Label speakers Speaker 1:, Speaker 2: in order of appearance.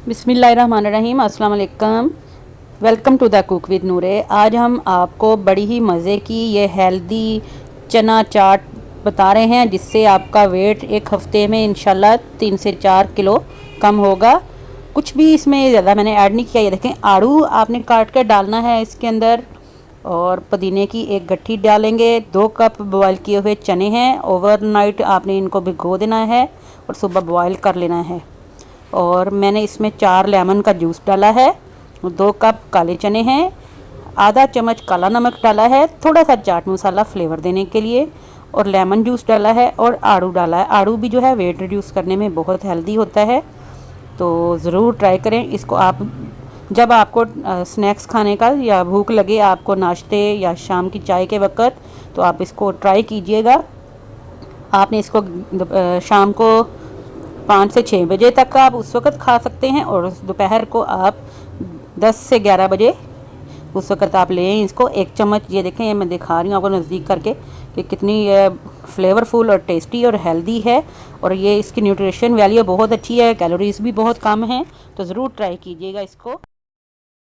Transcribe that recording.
Speaker 1: बिस्मिल्लाहिर्रहमानिर्रहीम, अस्सलाम वालेकुम। Welcome to the cook with Noore. आज हम आपको बड़ी ही मज़े की ये हेल्दी चना चाट बता रहे हैं जिससे आपका वेट एक हफ़्ते में इंशाल्लाह 3 से 4 किलो कम होगा। कुछ भी इसमें ज़्यादा मैंने ऐड नहीं किया। ये देखें, आड़ू आपने काट कर डालना है इसके अंदर, और पुदीने की एक गट्ठी डालेंगे। 2 कप बॉयल किए हुए चने हैं, ओवरनाइट आपने इनको भिगो देना है और सुबह बॉयल कर लेना है। और मैंने इसमें 4 लेमन का जूस डाला है, 2 कप काले चने हैं, आधा चम्मच काला नमक डाला है, थोड़ा सा चाट मसाला फ्लेवर देने के लिए, और लेमन जूस डाला है, और आड़ू डाला है। आड़ू भी जो है वेट रिड्यूस करने में बहुत हेल्दी होता है, तो ज़रूर ट्राई करें इसको। आप जब आपको स्नैक्स खाने का या भूख लगे आपको नाश्ते या शाम की चाय के वक़्त, तो आप इसको ट्राई कीजिएगा। आपने इसको शाम को 5 से 6 बजे तक आप उस वक़्त खा सकते हैं, और दोपहर को आप 10 से 11 बजे उस वक़्त आप लें इसको। 1 चम्मच, ये देखें, ये मैं दिखा रही हूँ आपको नज़दीक करके कि कितनी ये फ्लेवरफुल और टेस्टी और हेल्दी है, और ये इसकी न्यूट्रिशन वैल्यू बहुत अच्छी है, कैलोरीज़ भी बहुत कम हैं। तो ज़रूर ट्राई कीजिएगा इसको।